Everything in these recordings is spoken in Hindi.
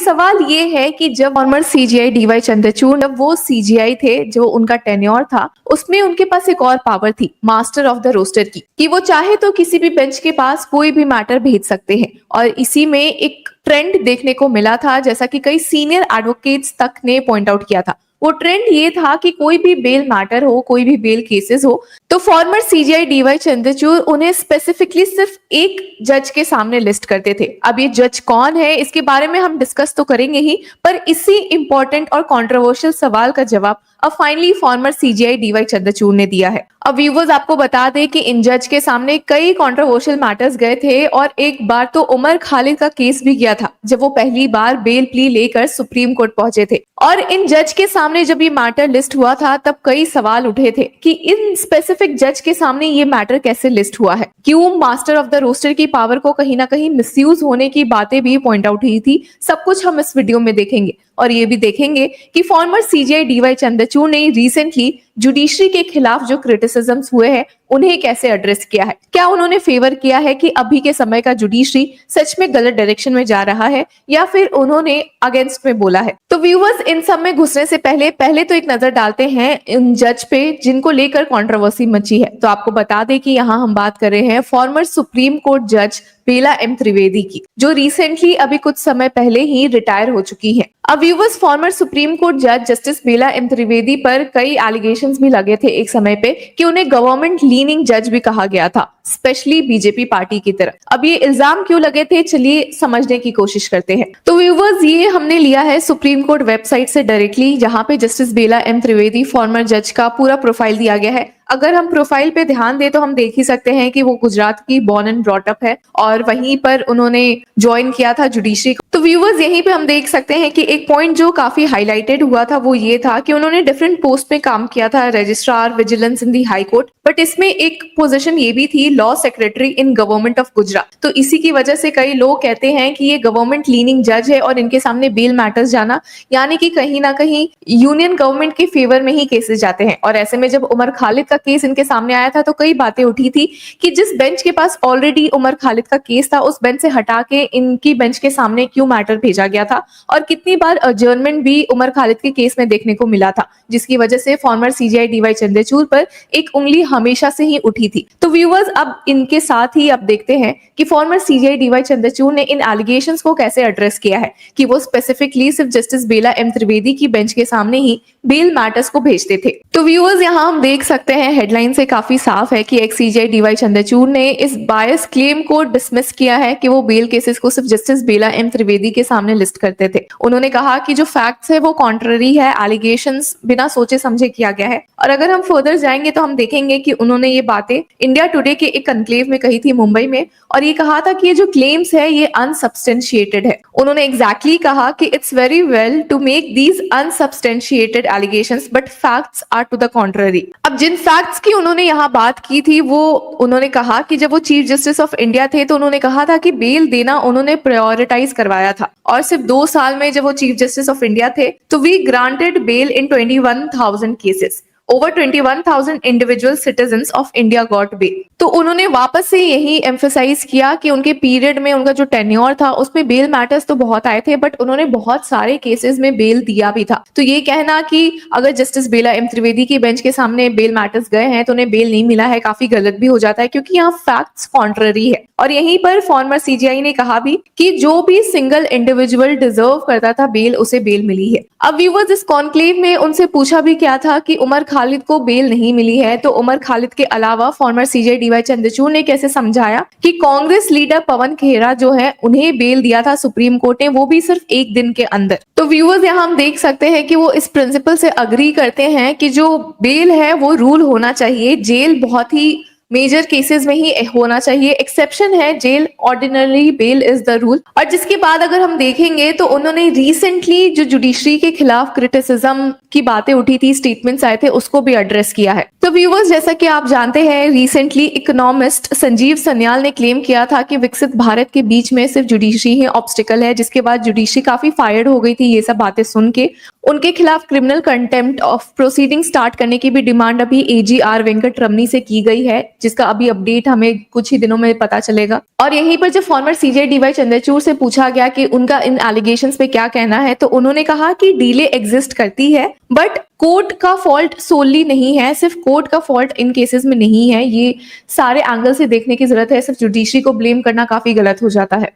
सवाल ये है कि जब फॉर्मर सीजीआई डीवाई चंद्रचूड़, जब वो सीजीआई थे, जो उनका टेन्योर था, उसमें उनके पास एक और पावर थी, मास्टर ऑफ द रोस्टर की, कि वो चाहे तो किसी भी बेंच के पास कोई भी मैटर भेज सकते हैं। और इसी में एक ट्रेंड देखने को मिला था, जैसा कि कई सीनियर एडवोकेट्स तक ने पॉइंट आउट किया था। वो ट्रेंड ये था कि कोई भी बेल मैटर हो, कोई भी बेल केसेस हो, तो फॉर्मर सीजीआई डीवाई चंद्रचूड़ उन्हें स्पेसिफिकली सिर्फ एक जज के सामने लिस्ट करते थे। अब ये जज कौन है, इसके बारे में हम डिस्कस तो करेंगे ही, पर इसी इंपॉर्टेंट और कंट्रोवर्शियल सवाल का जवाब अब finally farmer CGI D Y Chandrachud ने दिया है। अब व्यूवर्स, आपको बता दें कि इन जज के सामने कई कंट्रोवर्शियल मैटर्स गए थे, और एक बार तो उमर खालिद का केस भी गया था, जब वो पहली बार बेल प्ली लेकर सुप्रीम कोर्ट पहुंचे थे। और इन जज के सामने जब ये मैटर लिस्ट हुआ था, तब कई सवाल उठे थे कि इन स्पेसिफिक जज के सामने ये मैटर कैसे लिस्ट हुआ है, क्यों मास्टर ऑफ द रोस्टर की पावर को कहीं ना कहीं मिसयूज होने की बातें भी पॉइंट आउट हुई थी। सब कुछ हम इस वीडियो में देखेंगे, और ये भी देखेंगे कि फॉर्मर सीजीआई डीवाई चंद्रचूड़ ने रिसेंटली जुडिशरी के खिलाफ जो क्रिटिसिज्म्स हुए हैं उन्हें कैसे एड्रेस किया है। क्या उन्होंने फेवर किया है कि अभी के समय का जुडिशरी सच में गलत डायरेक्शन में जा रहा है, या फिर उन्होंने अगेंस्ट में बोला है। तो व्यूअर्स, इन सब में घुसने से पहले तो एक नजर डालते हैं इन जज पे जिनको लेकर कंट्रोवर्सी मची है। तो आपको बता दें कि यहाँ हम बात कर रहे हैं फॉर्मर सुप्रीम कोर्ट जज बेला एम त्रिवेदी की, जो रिसेंटली अभी कुछ समय पहले ही रिटायर हो चुकी है। अब व्यूअर्स, फॉर्मर सुप्रीम कोर्ट जज जस्टिस बेला एम त्रिवेदी पर कई एलिगेशंस भी लगे थे एक समय पे कि उन्हें गवर्नमेंट लीनिंग जज भी कहा गया था, स्पेशली बीजेपी पार्टी की तरफ। अब ये इल्जाम क्यों लगे थे, चलिए समझने की कोशिश करते हैं। तो व्यूअर्स, ये हमने लिया है सुप्रीम कोर्ट वेबसाइट से डायरेक्टली, जहां पे जस्टिस बेला एम त्रिवेदी फॉर्मर जज का पूरा प्रोफाइल दिया गया है। अगर हम प्रोफाइल पे ध्यान दें तो हम देख ही सकते हैं कि वो गुजरात की बॉर्न एंड ब्रॉट अप है, और वहीं पर उन्होंने ज्वाइन किया था जुडिशरी। तो व्यूअर्स, यहीं पे हम देख सकते हैं कि एक पॉइंट जो काफी हाईलाइटेड हुआ था वो ये था कि उन्होंने डिफरेंट पोस्ट में काम किया था, registrar vigilance in the high court, but इसमें एक पोजीशन ये भी थी, law secretary in government of Gujarat. तो इसी की वजह से कई लोग कहते हैं कि ये गवर्नमेंट लीनिंग जज है, और इनके सामने बेल मैटर्स जाना यानी कि कहीं ना कहीं यूनियन गवर्नमेंट के फेवर में ही केसेस जाते हैं। और ऐसे में जब उमर खालिद का केस इनके सामने आया था, तो कई बातें उठी थी कि जिस बेंच के पास ऑलरेडी उमर खालिद का केस था, उस बेंच से हटा के इनकी बेंच के सामने क्यों मैटर भेजा गया था, और कितनी बार अजर्नमेंट भी उमर खालिद के केस में देखने को मिला था, जिसकी वजह से फॉर्मर सीजीआई डीवाई चंद्रचूड़ पर एक उंगली हमेशा से ही उठी थी। तो व्यूअर्स, अब इनके साथ ही अब देखते हैं कि फॉर्मर सीजीआई डीवाई चंद्रचूड़ ने इन एलिगेशंस को कैसे एड्रेस किया है कि वो स्पेसिफिकली सिर्फ जस्टिस बेला एम त्रिवेदी की बेंच के सामने ही बेल मैटर्स को भेजते थे। तो व्यूअर्स, यहाँ हम देख सकते हैं हेडलाइन से काफी साफ है कि एक्स सीजीआई डीवाई चंद्रचूड़ ने इस बायस क्लेम को डिसमिस किया है कि वो बेल केसेस को सिर्फ जस्टिस बेला एम त्रिवेदी के सामने लिस्ट करते थे। उन्होंने कहा कि जो फैक्ट्स है वो कॉन्ट्ररी है, एलिगेशंस बिना सोचे समझे किया गया है। और अगर हम फर्दर जाएंगे तो हम देखेंगे कि उन्होंने ये बातें इंडिया टुडे के एक कनक्लेव में कही थी मुंबई में, और ये कहा था कि ये जो क्लेम्स है ये अनसब्सटेंशिएटेड है। उन्होंने एग्जैक्टली कहा कि it's very well to make these unsubstantiated allegations but facts are to the contrary. अब जिन फैक्ट्स की उन्होंने यहाँ बात की थी, वो उन्होंने कहा कि जब वो चीफ जस्टिस ऑफ इंडिया थे तो उन्होंने कहा था कि बेल देना उन्होंने प्रायोरिटाइज करवाया था, और सिर्फ 2 साल में जब वो चीफ जस्टिस ऑफ इंडिया थे तो we granted bail in 21,000 cases. Over 21,000 individual citizens of India got bail. तो उन्होंने वापस से यही एम्फसाइज किया कि उनके पीरियड में उनका जो टेन्योर था उसमें बेल मैटर्स तो बहुत आए थे, बट उन्होंने बहुत सारे केसेस में बेल दिया भी था। तो ये कहना कि अगर जस्टिस बेला एम त्रिवेदी की बेंच के सामने बेल मैटर्स गए हैं तो उन्हें बेल नहीं मिला है, काफी गलत भी हो जाता है, क्योंकि यहाँ फैक्ट्स कॉन्ट्ररी है। और यहीं पर फॉर्मर सीजीआई ने कहा भी कि जो भी सिंगल इंडिविजुअल डिजर्व करता था बेल, उसे बेल मिली है। अब व्यूअर्स, इस कॉन्क्लेव में उनसे पूछा भी क्या था कि उमर खालिद को बेल नहीं मिली है, तो उमर खालिद के अलावा फॉर्मर सीजीआई डीवाई चंद्रचूड़ ने कैसे समझाया कि कांग्रेस लीडर पवन खेरा जो है उन्हें बेल दिया था सुप्रीम कोर्ट ने, वो भी सिर्फ 1 दिन के अंदर। तो व्यूअर्स, यहाँ हम देख सकते हैं कि वो इस प्रिंसिपल से अग्री करते हैं कि जो बेल है वो रूल होना चाहिए, जेल बहुत ही मेजर केसेस में ही होना चाहिए, एक्सेप्शन है jail, ordinary bail is the rule. और जिसके बाद अगर हम देखेंगे तो उन्होंने रिसेंटली जो जुडिशरी के खिलाफ क्रिटिसिज्म की बातें उठी थी, स्टेटमेंट्स आए थे, उसको भी एड्रेस किया है। तो व्यूअर्स, जैसा कि आप जानते हैं, रिसेंटली इकोनॉमिस्ट संजीव सन्याल ने क्लेम किया था कि विकसित भारत के बीच में सिर्फ जुडिशरी ही ऑब्स्टिकल है, जिसके बाद जुडिशरी काफी फायर्ड हो गई थी ये सब बातें सुन के। उनके खिलाफ criminal contempt of proceeding start करने की भी डिमांड अभी AG वेंकट रमनी से की गई है, जिसका अभी अपडेट हमें कुछ ही दिनों में पता चलेगा। और यहीं पर जब फॉर्मर CJ DY चंद्रचूड़ से पूछा गया कि उनका इन एलिगेशंस पे क्या कहना है, तो उन्होंने कहा कि डीले एग्जिस्ट करती है बट कोर्ट का फॉल्ट सोलली नहीं है, सिर्फ कोर्ट का फॉल्ट इन केसेस में नहीं है। ये सारे एंगल से देखने की जरूरत है, सिर्फ जुडिशरी को ब्लेम करना काफी गलत हो जाता है।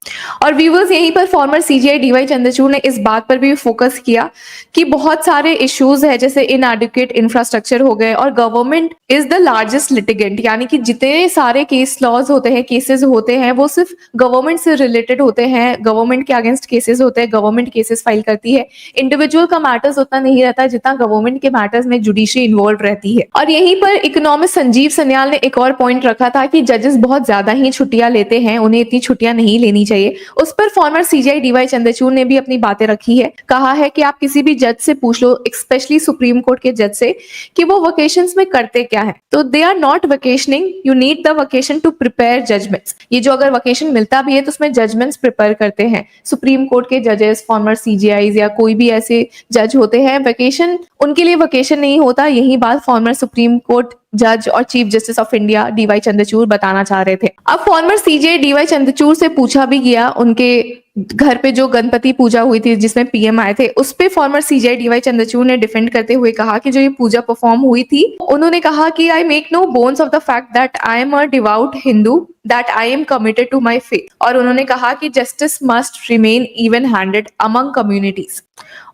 और व्यूअर्स, यहीं पर फॉर्मर CJ DY चंद्रचूड़ ने इस बात पर भी फोकस किया कि बहुत सारे इश्यूज है, जैसे इनएडिक्वेट इंफ्रास्ट्रक्चर हो गए, और government is the largest litigant, यानी कि जितने सारे केस लॉज होते हैं, केसेस होते हैं, वो सिर्फ गवर्नमेंट से रिलेटेड होते हैं, गवर्नमेंट के अगेंस्ट केसेस होते हैं, गवर्नमेंट केसेस फाइल करती है। इंडिविजुअल का मैटर्स उतना नहीं रहता जितना गवर्नमेंट के मैटर्स में जुडिशरी इन्वॉल्व रहती है। और यहीं पर इकोनॉमिस्ट संजीव सन्याल ने एक और पॉइंट रखा था कि जजेस बहुत ज्यादा ही छुट्टियां लेते हैं, उन्हें इतनी छुट्टियां नहीं लेनी चाहिए। उस पर फॉर्मर CJ DY चंद्रचूड़ ने भी अपनी बातें रखी है। कहा है कि आप किसी भी जज से पूछ लो, स्पेशली सुप्रीम कोर्ट के जज से, कि वो वेकेशंस में करते क्या है, तो they are not vacationing, you need the vacation to prepare judgments. ये जो अगर वेकेशन मिलता भी है तो उसमें जजमेंट्स प्रिपेयर करते हैं। सुप्रीम कोर्ट के जजेस, फॉर्मर CJIs या कोई भी ऐसे जज होते हैं, वेकेशन उनके लिए वेकेशन नहीं होता। यही बात फॉर्मर सुप्रीम कोर्ट जज और chief justice of India DY Chandrachud बताना चाह रहे थे। अब फॉर्मर CJ DY चंद्रचूड़ से पूछा भी गया, उनके घर पे जो गणपति पूजा हुई थी जिसमें PM आए थे, उस पे फॉर्मर CJ DY चंद्रचूड़ ने डिफेंड करते हुए कहा कि जो ये पूजा परफॉर्म हुई थी, उन्होंने कहा कि I make no bones of the fact that I am a devout Hindu, that I am committed to my faith. और उन्होंने कहा कि justice must remain even handed among communities.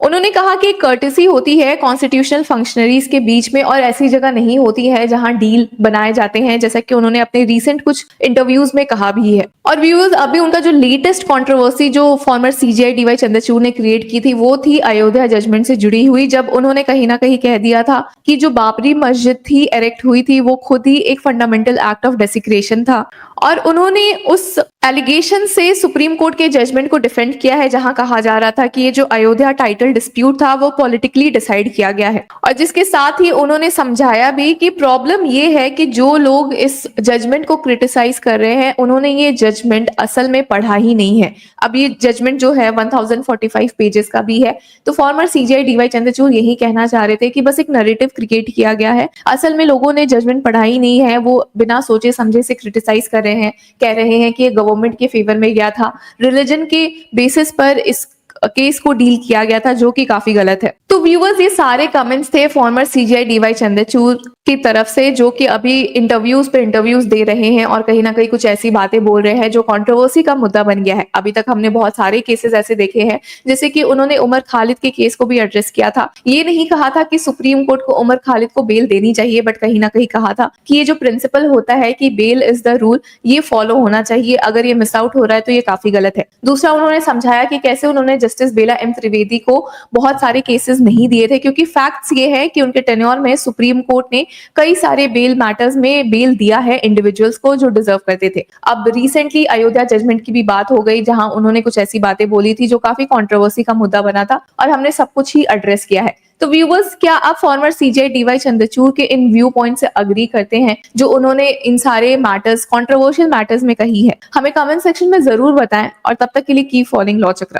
उन्होंने कहा कि कर्टेसी होती है कॉन्स्टिट्यूशनल फंक्शनरीज के बीच में, और ऐसी जगह नहीं होती है जहां डील बनाए जाते हैं, जैसा कि उन्होंने अपने रीसेंट कुछ इंटरव्यूज में कहा भी है। और व्यूअर्स, अभी उनका जो लेटेस्ट कंट्रोवर्सी जो फॉर्मर CJ DY चंद्रचूड़ ने क्रिएट की थी, वो थी अयोध्या जजमेंट से जुड़ी हुई, जब उन्होंने कहीं ना कहीं कह दिया था कि जो बाबरी मस्जिद थी एरेक्ट हुई थी, वो खुद ही एक फंडामेंटल एक्ट ऑफ डेसिक्रेशन था। और उन्होंने उस एलिगेशन से सुप्रीम कोर्ट के जजमेंट को डिफेंड किया है, जहां कहा जा रहा था कि ये जो अयोध्या टाइटल डिस्प्यूट था वो पॉलिटिकली डिसाइड किया गया है। और जिसके साथ ही उन्होंने समझाया भी कि प्रॉब्लम ये है कि जो लोग इस जजमेंट को क्रिटिसाइज कर रहे हैं, उन्होंने ये जजमेंट असल में पढ़ा ही नहीं है। अब ये जजमेंट जो है 1045 पेजेस का भी है। तो फॉर्मर CJ DY चंद्रचूड़ यही कहना चाह रहे थे कि बस एक नैरेटिव क्रिएट किया गया है, असल में लोगों ने जजमेंट पढ़ा ही नहीं है, वो बिना सोचे समझे से क्रिटिसाइज कर रहे हैं, कह रहे हैं कि गवर्नमेंट के फेवर में गया था, रिलीजन के बेसिस पर इस केस को डील किया गया था, जो कि काफी गलत है। तो व्यूअर्स, ये सारे कमेंट्स थे फॉर्मर CJ DY चंद्रचूड़ की तरफ से, जो कि अभी इंटरव्यूज पे इंटरव्यूज दे रहे हैं और कहीं ना कहीं कुछ ऐसी बातें बोल रहे हैं जो कंट्रोवर्सी का मुद्दा बन गया है। अभी तक हमने बहुत सारे केसेस ऐसे देखे हैं, जैसे कि उन्होंने उमर खालिद के केस को भी एड्रेस किया था। ये नहीं कहा था कि सुप्रीम कोर्ट को उमर खालिद को बेल देनी चाहिए, बट कहीं ना कहीं कहा था कि ये जो प्रिंसिपल होता है कि बेल इज द रूल, ये फॉलो होना चाहिए, अगर ये मिस आउट हो रहा है तो ये काफी गलत है। दूसरा, उन्होंने समझाया कि कैसे उन्होंने जस्टिस बेला M त्रिवेदी को बहुत सारे केसेस नहीं दिए थे, क्योंकि फैक्ट्स ये है कि उनके टेन्योर में सुप्रीम कोर्ट ने कई सारे बेल मैटर्स में बेल दिया है इंडिविजुअल्स को जो डिजर्व करते थे। अब रिसेंटली अयोध्या जजमेंट की भी बात हो गई, जहां उन्होंने कुछ ऐसी बातें बोली थी जो काफी कंट्रोवर्सी का मुद्दा बना था, और हमने सब कुछ ही एड्रेस किया है। तो व्यूअर्स, क्या आप फॉर्मर CJ DY चंद्रचूड़ के इन व्यू पॉइंट से अग्री करते हैं जो उन्होंने इन सारे मैटर्स, कंट्रोवर्शियल मैटर्स में कही है? हमें कमेंट सेक्शन में जरूर बताएं, और तब तक के लिए कीप फॉलोइंग लॉ चक्र।